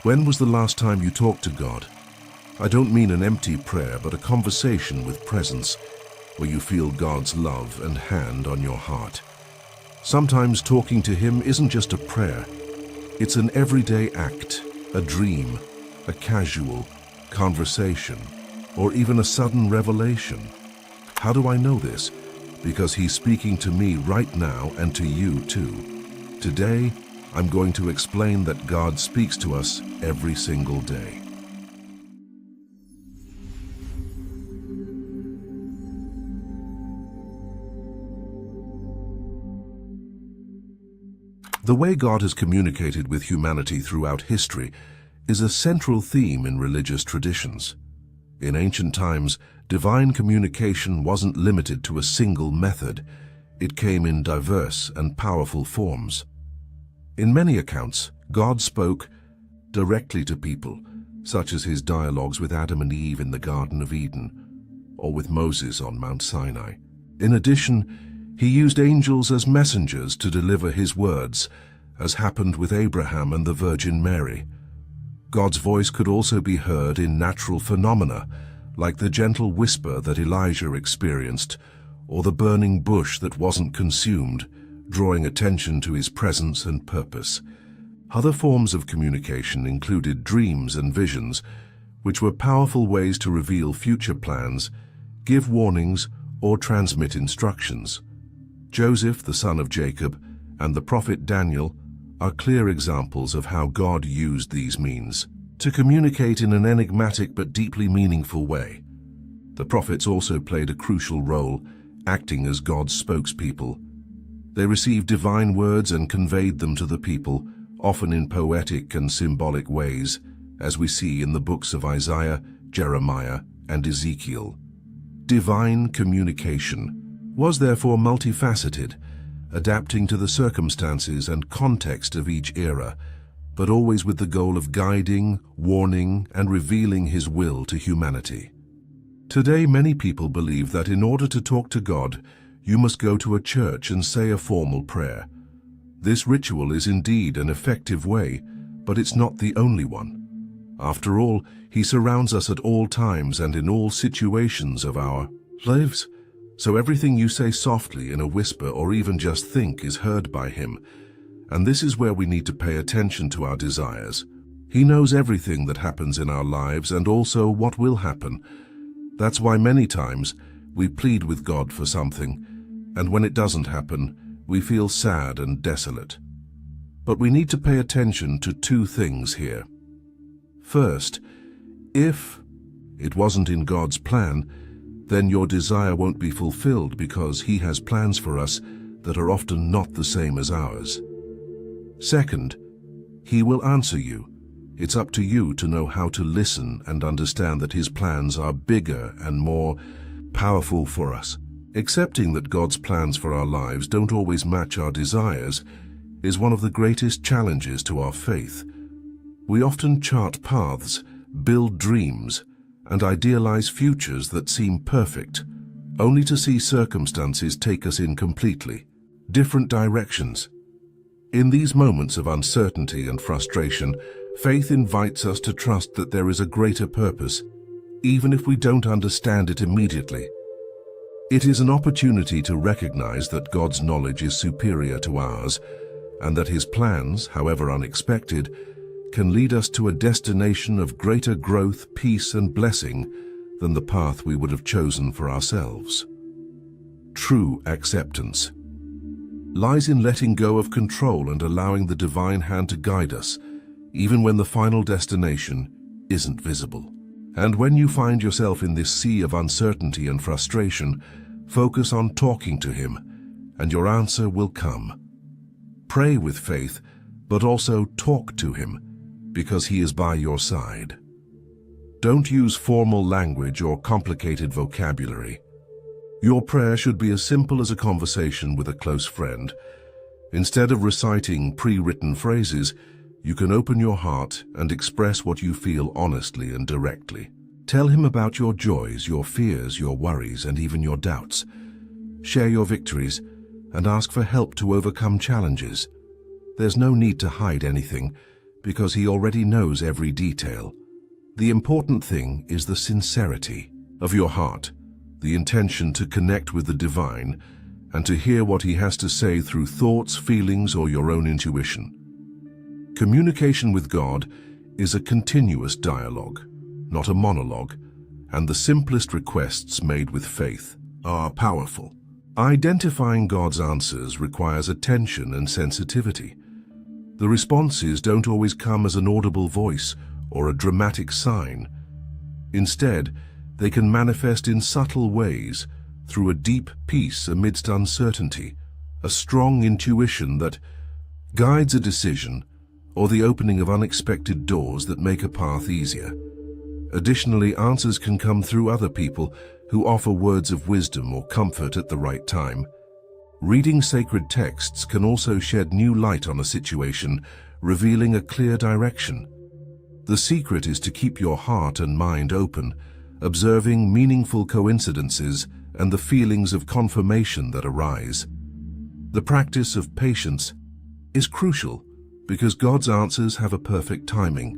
When was the last time you talked to God? I don't mean an empty prayer, but a conversation with presence, where you feel God's love and hand on your heart. Sometimes talking to Him isn't just a prayer. It's an everyday act, a dream, a casual conversation, or even a sudden revelation. How do I know this? Because He's speaking to me right now and to you too. Today, I'm going to explain that God speaks to us every single day. The way God has communicated with humanity throughout history is a central theme in religious traditions. In ancient times, divine communication wasn't limited to a single method. It came in diverse and powerful forms. In many accounts, God spoke directly to people, such as His dialogues with Adam and Eve in the Garden of Eden, or with Moses on Mount Sinai. In addition, He used angels as messengers to deliver His words, as happened with Abraham and the Virgin Mary. God's voice could also be heard in natural phenomena, like the gentle whisper that Elijah experienced, or the burning bush that wasn't consumed, drawing attention to His presence and purpose. Other forms of communication included dreams and visions, which were powerful ways to reveal future plans, give warnings, or transmit instructions. Joseph, the son of Jacob, and the prophet Daniel are clear examples of how God used these means to communicate in an enigmatic but deeply meaningful way. The prophets also played a crucial role, acting as God's spokespeople. They received divine words and conveyed them to the people, often in poetic and symbolic ways, as we see in the books of Isaiah, Jeremiah, and Ezekiel. Divine communication was therefore multifaceted, adapting to the circumstances and context of each era, but always with the goal of guiding, warning, and revealing His will to humanity. Today, many people believe that in order to talk to God, you must go to a church and say a formal prayer. This ritual is indeed an effective way, but it's not the only one. After all, He surrounds us at all times and in all situations of our lives. So everything you say softly in a whisper or even just think is heard by Him. And this is where we need to pay attention to our desires. He knows everything that happens in our lives and also what will happen. That's why many times we plead with God for something, and when it doesn't happen, we feel sad and desolate. But we need to pay attention to two things here. First, if it wasn't in God's plan, then your desire won't be fulfilled because He has plans for us that are often not the same as ours. Second, He will answer you. It's up to you to know how to listen and understand that His plans are bigger and more powerful for us. Accepting that God's plans for our lives don't always match our desires is one of the greatest challenges to our faith. We often chart paths, build dreams, and idealize futures that seem perfect, only to see circumstances take us in completely different directions. In these moments of uncertainty and frustration, faith invites us to trust that there is a greater purpose, even if we don't understand it immediately. It is an opportunity to recognize that God's knowledge is superior to ours, and that His plans, however unexpected, can lead us to a destination of greater growth, peace, and blessing than the path we would have chosen for ourselves. True acceptance lies in letting go of control and allowing the divine hand to guide us, even when the final destination isn't visible. And when you find yourself in this sea of uncertainty and frustration, focus on talking to Him, and your answer will come. Pray with faith, but also talk to Him, because He is by your side. Don't use formal language or complicated vocabulary. Your prayer should be as simple as a conversation with a close friend. Instead of reciting pre-written phrases, you can open your heart and express what you feel honestly and directly. Tell Him about your joys, your fears, your worries, and even your doubts. Share your victories and ask for help to overcome challenges. There's no need to hide anything, because he already knows every detail. The important thing is the sincerity of your heart, the intention to connect with the divine and to hear what he has to say through thoughts, feelings, or your own intuition. Communication with God is a continuous dialogue, not a monologue, and the simplest requests made with faith are powerful. Identifying God's answers requires attention and sensitivity. The responses don't always come as an audible voice or a dramatic sign. Instead, they can manifest in subtle ways through a deep peace amidst uncertainty, a strong intuition that guides a decision, or the opening of unexpected doors that make a path easier. Additionally, answers can come through other people who offer words of wisdom or comfort at the right time. Reading sacred texts can also shed new light on a situation, revealing a clear direction. The secret is to keep your heart and mind open, observing meaningful coincidences and the feelings of confirmation that arise. The practice of patience is crucial because God's answers have a perfect timing,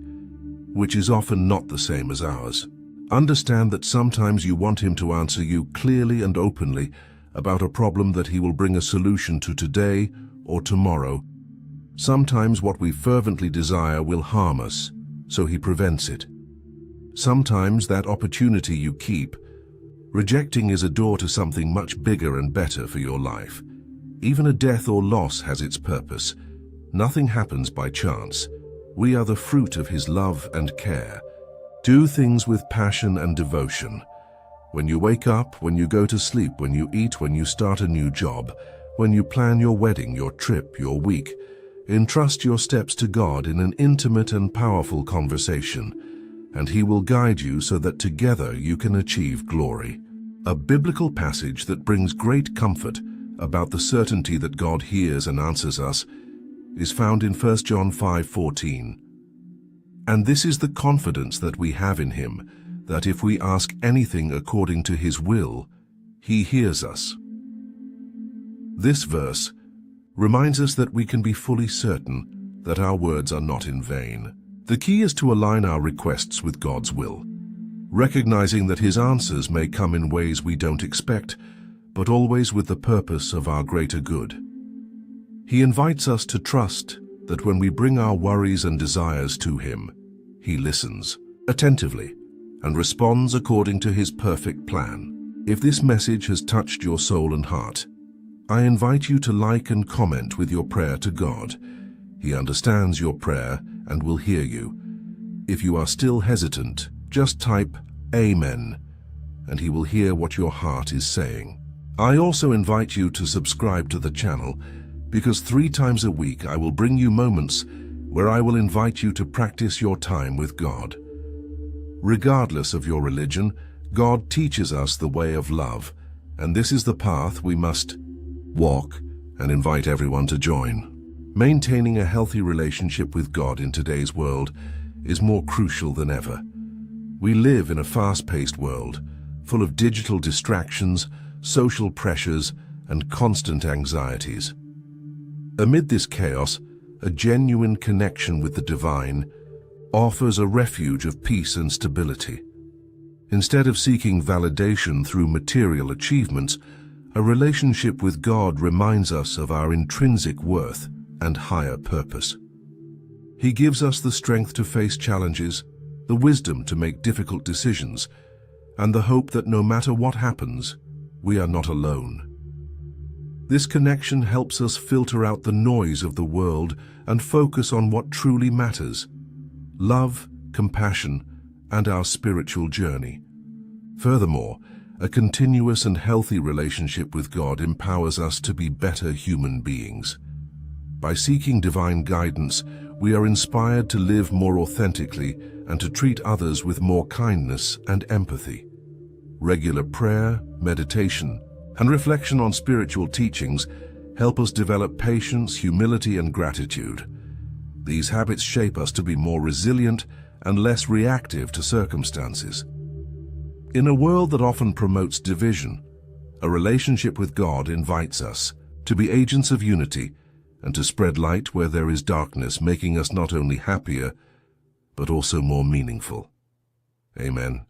which is often not the same as ours. Understand that sometimes you want him to answer you clearly and openly about a problem that he will bring a solution to today or tomorrow. Sometimes what we fervently desire will harm us, so he prevents it. Sometimes that opportunity you keep. Rejecting is a door to something much bigger and better for your life. Even a death or loss has its purpose. Nothing happens by chance. We are the fruit of his love and care. Do things with passion and devotion. When you wake up, when you go to sleep, when you eat, when you start a new job, when you plan your wedding, your trip, your week, entrust your steps to God in an intimate and powerful conversation, and he will guide you so that together you can achieve glory. A biblical passage that brings great comfort about the certainty that God hears and answers us is found in 1 John 5:14. And this is the confidence that we have in him, that if we ask anything according to his will, he hears us. This verse reminds us that we can be fully certain that our words are not in vain. The key is to align our requests with God's will, recognizing that his answers may come in ways we don't expect, but always with the purpose of our greater good. He invites us to trust that when we bring our worries and desires to him, he listens attentively and responds according to his perfect plan. If this message has touched your soul and heart, I invite you to like and comment with your prayer to God. He understands your prayer and will hear you. If you are still hesitant, just type Amen, and he will hear what your heart is saying. I also invite you to subscribe to the channel, because 3 times a week I will bring you moments where I will invite you to practice your time with God. Regardless of your religion, God teaches us the way of love, and this is the path we must walk and invite everyone to join. Maintaining a healthy relationship with God in today's world is more crucial than ever. We live in a fast-paced world, full of digital distractions, social pressures, and constant anxieties. Amid this chaos, a genuine connection with the divine offers a refuge of peace and stability. Instead of seeking validation through material achievements, a relationship with God reminds us of our intrinsic worth and higher purpose. He gives us the strength to face challenges, the wisdom to make difficult decisions, and the hope that no matter what happens, we are not alone. This connection helps us filter out the noise of the world and focus on what truly matters: love, compassion, and our spiritual journey. Furthermore, a continuous and healthy relationship with God empowers us to be better human beings. By seeking divine guidance, we are inspired to live more authentically and to treat others with more kindness and empathy. Regular prayer, meditation, and reflection on spiritual teachings help us develop patience, humility, and gratitude. These habits shape us to be more resilient and less reactive to circumstances. In a world that often promotes division, a relationship with God invites us to be agents of unity and to spread light where there is darkness, making us not only happier, but also more meaningful. Amen.